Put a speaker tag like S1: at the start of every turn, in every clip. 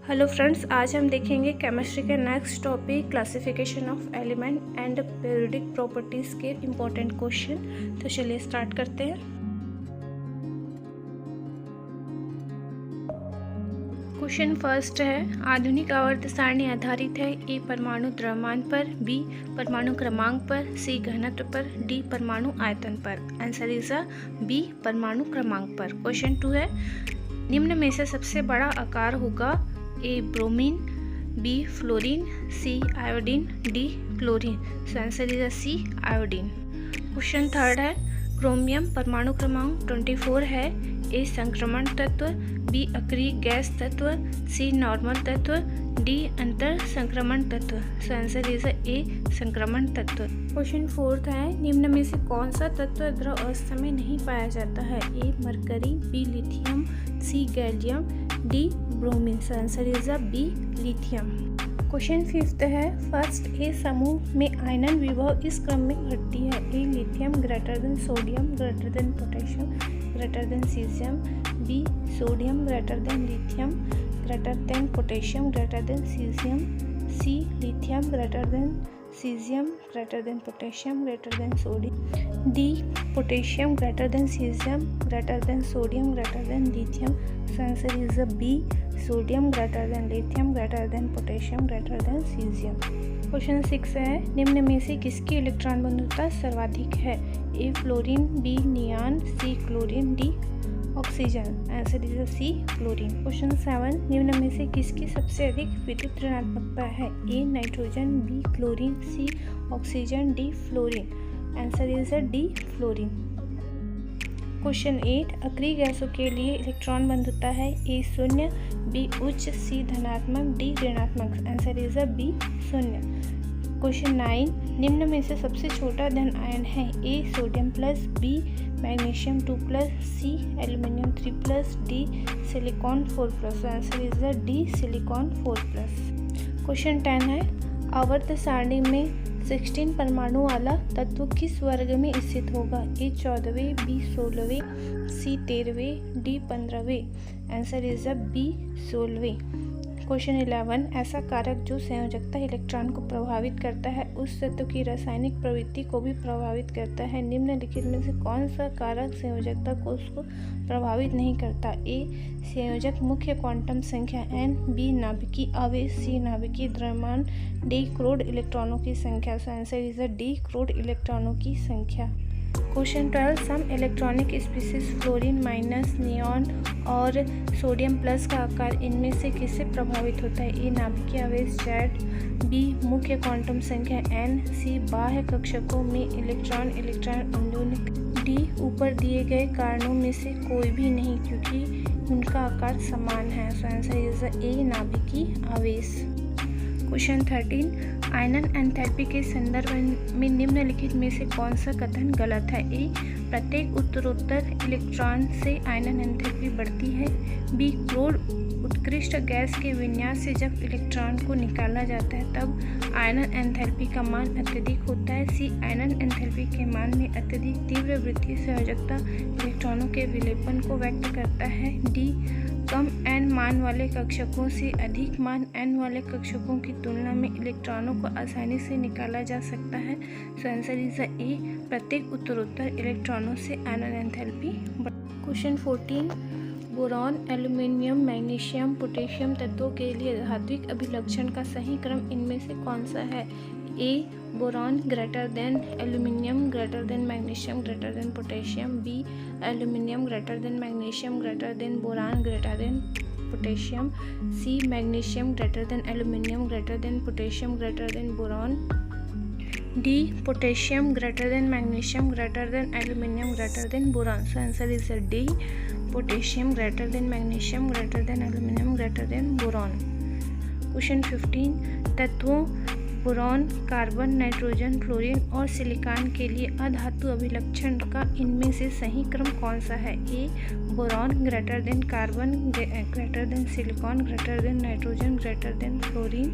S1: Hello friends, आज हम देखेंगे केमिस्ट्री के next topic classification of element and periodic properties के इम्पोर्टेंट क्वेश्चन। तो चलिए स्टार्ट करते हैं। क्वेश्चन फर्स्ट है, आधुनिक आवर्त सारणी आधारित है ए परमाणु द्रव्यमान पर, बी परमाणु क्रमांक पर, सी घनत्व पर, डी परमाणु आयतन पर। आंसर इज बी परमाणु क्रमांक पर। क्वेश्चन 2 है, निम्न में से सबसे बड़ा आकार होगा A bromine, B fluorine, C iodine, D chlorine. So answer is C iodine. Question third है, क्रोमियम परमाणु क्रमांक 24 है, ए संक्रमण तत्व, बी अक्रिय गैस तत्व, सी नॉर्मल तत्व, डी अंतर संक्रमण तत्व। सो आंसर इज ए संक्रमण तत्व। क्वेश्चन फोर्थ है, निम्न में से कौन सा तत्व द्रव अवस्था में नहीं पाया जाता है, A mercury, B lithium, C gallium, D bromine. So answer is B lithium. Question fifth है, फर्स्ट ए समूह में आयनन विभव इस क्रम में घटती है, A lithium greater than sodium greater than potassium greater than caesium, B sodium greater than lithium greater than potassium greater than caesium, C lithium greater than caesium greater than potassium greater than sodium, D potassium greater than caesium greater than sodium greater than lithium. So answer is B sodium greater than lithium greater than potassium greater than caesium. Question 6 है, निम्न में से किसकी electron बंधुता सर्वाधिक है, A fluorine, B neon, C chlorine, D oxygen. Answer is C chlorine. Question 7, निम्न में से किसकी सबसे अधिक विद्युत ऋणात्मकता है, A nitrogen, B chlorine, C oxygen, D fluorine. Answer is D fluorine. Question 8, अक्रिय गैसों के लिए इलेक्ट्रॉन बंधुता है, ए 0, बी उच्च, सी धनात्मक, डी ऋणात्मक। Answer is B 0। क्वेश्चन 9, निम्न में से सबसे छोटा धन आयन है, A sodium plus, B magnesium 2 plus, C aluminium 3 plus, D silicon 4 plus. Answer is D silicon 4 plus. Question 10 है, आवर्त सारणी में 16 परमाणु वाला तत्व किस वर्ग में स्थित होगा, ए 14वें, बी 16वें, सी 13वें, डी 15वें। आंसर इज बी 16वें। क्वेश्चन 11, ऐसा कारक जो संयोजकता इलेक्ट्रॉन को प्रभावित करता है उस तत्व की रासायनिक प्रवृत्ति को भी प्रभावित करता है, निम्नलिखित में से कौन सा कारक संयोजकता को उसको प्रभावित नहीं करता, ए संयोजक मुख्य क्वांटम संख्या n, बी नाभिकीय आवेश, सी नाभिकीय द्रव्यमान, डी क्रोड इलेक्ट्रॉनों की संख्या। सो आंसर इज डी क्रोड इलेक्ट्रॉनों की संख्या। क्वेश्चन 12, सम electronic species fluorine minus, neon और सोडियम प्लस का आकार इनमें से किससे प्रभावित होता है, ए नाभिकीय आवेश Z, बी मुख्य क्वांटम संख्या n, सी बाह्य कक्षकों में इलेक्ट्रॉन अन्योन्य, डी ऊपर दिए गए कारणों में से कोई भी नहीं क्योंकि उनका आकार समान है। सो आंसर इज ए नाभिकीय आवेश। क्वेश्चन 13, आयनन एंथैल्पी के संदर्भ में निम्नलिखित में से कौन सा कथन गलत है, ए प्रत्येक उत्तरोत्तर इलेक्ट्रॉन से आयनन एंथैल्पी बढ़ती है, बी क्रोड उत्कृष्ट गैस के विन्यास से जब इलेक्ट्रॉन को निकाला जाता है तब आयनन एंथैल्पी का मान अत्यधिक होता है, सी आयनन एंथैल्पी के मान में अत्यधिक तीव्र वृद्धि संयोजकता इलेक्ट्रॉनों के विलेपन को व्यक्त करता है, डी कम n मान वाले कक्षकों से अधिक मान n वाले कक्षकों की तुलना में इलेक्ट्रॉनों को आसानी से निकाला जा सकता है। सो आंसर इज ए प्रत्येक उत्तरोत्तर इलेक्ट्रॉनों से आयनन enthalpy. Question 14, boron, aluminium, magnesium, potassium तत्वों के लिए धात्विक अभिलक्षण का सही क्रम इनमें से कौन सा है, A boron greater than aluminium greater than magnesium greater than potassium, B aluminium greater than magnesium greater than boron greater than potassium, C magnesium greater than aluminium greater than potassium greater than boron, D potassium greater than magnesium greater than aluminium greater than boron. So answer is D potassium greater than magnesium greater than aluminium greater than boron. Question 15, तत्वों boron, carbon, nitrogen, fluorine और silicon के लिए अधातु अभिलक्षण का इनमें से सही क्रम कौन सा है, A boron greater than carbon greater than silicon greater than nitrogen greater than fluorine,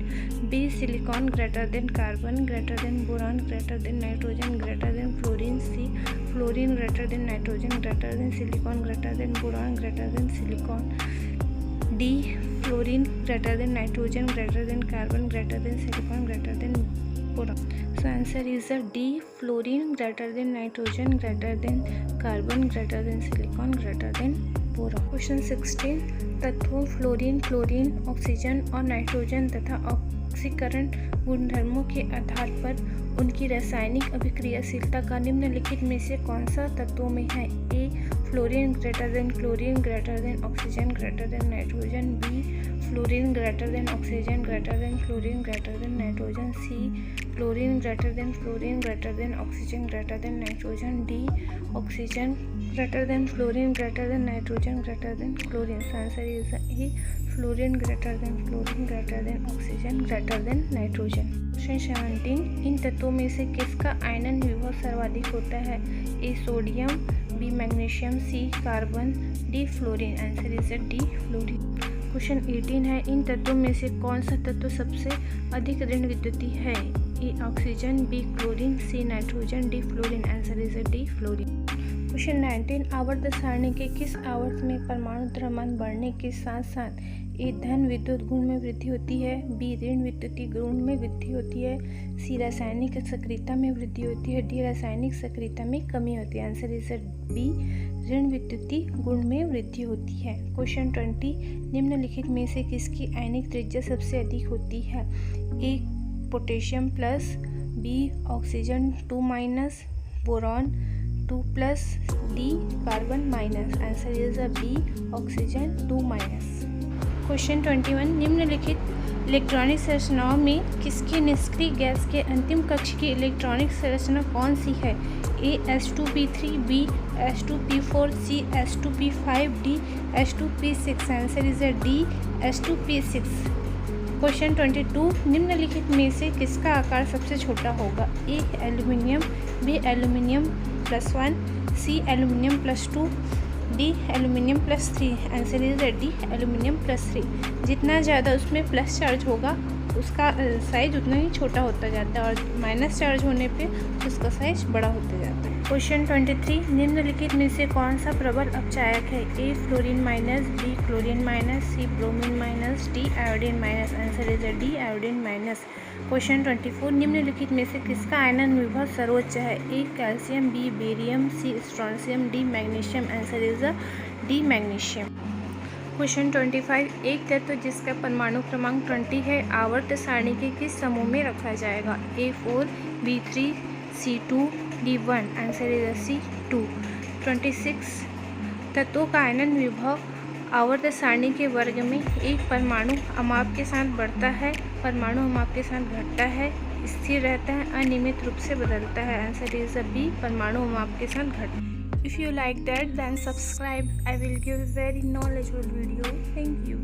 S1: B silicon greater than carbon greater than boron greater than nitrogen greater than fluorine, C fluorine greater than nitrogen greater than silicon greater than boron greater than silicon, D fluorine greater than nitrogen greater than carbon greater than silicon greater than boron. So answer is D, fluorine greater than nitrogen greater than carbon greater than silicon greater than boron. Question 16 तत्वों fluorine, chlorine, oxygen और nitrogen तथा ऑक्सीकरण गुणधर्मों के आधार पर उनकी रासायनिक अभिक्रियाशीलता का निम्नलिखित में से कौन सा तत्वों में है? A fluorine greater than chlorine greater than oxygen greater than nitrogen, B fluorine greater than oxygen greater than chlorine greater than nitrogen, C fluorine greater than chlorine greater than oxygen greater than nitrogen, D oxygen greater than fluorine greater than nitrogen greater than chlorine. Answer is A fluorine greater than chlorine greater than oxygen greater than nitrogen. Question 17 इन तत्वों में से किसका आयनन विभव सर्वाधिक होता है? A sodium, B magnesium, C carbon, D fluorine. Answer is D fluorine. Question 18 है इन तत्वों में से कौन सा तत्व सबसे अधिक ऋण विद्युतीय है? A oxygen, B chlorine, C nitrogen, D fluorine. Answer is D fluorine. Question 19 आवर्त सारणी के किस आवर्त में परमाणु द्रव्यमान बढ़ने के साथ साथ ए धन विद्युत गुण में वृद्धि होती है, बी ऋण विद्युतीय गुण में वृद्धि होती है, सी रासायनिक सक्रियता में वृद्धि होती है, डी रासायनिक सक्रियता में कमी होती है। आंसर इज बी ऋण विद्युतीय गुण में वृद्धि होती है। क्वेश्चन 20 निम्नलिखित में से किसकी आयनिक त्रिज्या सबसे अधिक होती है? A potassium plus, B oxygen 2-, boron 2+, D carbon minus. Answer is B oxygen 2-। Question 21 निम्नलिखित इलेक्ट्रॉनिक संरचनाओं में किसकी निष्क्रिय गैस के अंतिम कक्ष की इलेक्ट्रॉनिक संरचना कौन सी है? A H2P3, B H2P4, C H2P5, D H2P6। Answer is D H2P6। Question 22 निम्नलिखित में से किसका आकार सबसे छोटा होगा? A aluminium, B aluminium +1, C aluminium +2, D aluminium +3। Answer is D aluminium +3। जितना ज़्यादा उसमें प्लस चार्ज होगा उसका साइज उतना ही छोटा होता जाता है और माइनस चार्ज होने पे उसका साइज बड़ा होता जाता है। क्वेश्चन 23 निम्नलिखित में से कौन सा प्रबल अपचायक है? A fluorine minus, B chlorine minus, C bromine minus, D iodine minus. Answer is D iodine minus. Question 24 निम्नलिखित में से किसका आयनन विभव सर्वोच्च है? A calcium, B barium, C strontium, D magnesium. Answer is D magnesium. Question 25 एक तत्व जिसका परमाणु क्रमांक 20 है आवर्त सारणी के किस समूह में रखा जाएगा? A4, B3, C2, D1। Answer is C2। 26 तत्वों का आयनन विभव आवर्त सारणी के वर्ग में एक परमाणु अमाप के साथ बढ़ता है, परमाणु अमाप के साथ घटता है, स्थिर रहता है, अनियमित रूप से बदलता है। आंसर इज बी परमाणु अमाप के साथ घटता है। If you like that, then subscribe. I will give very knowledgeable video. Thank you.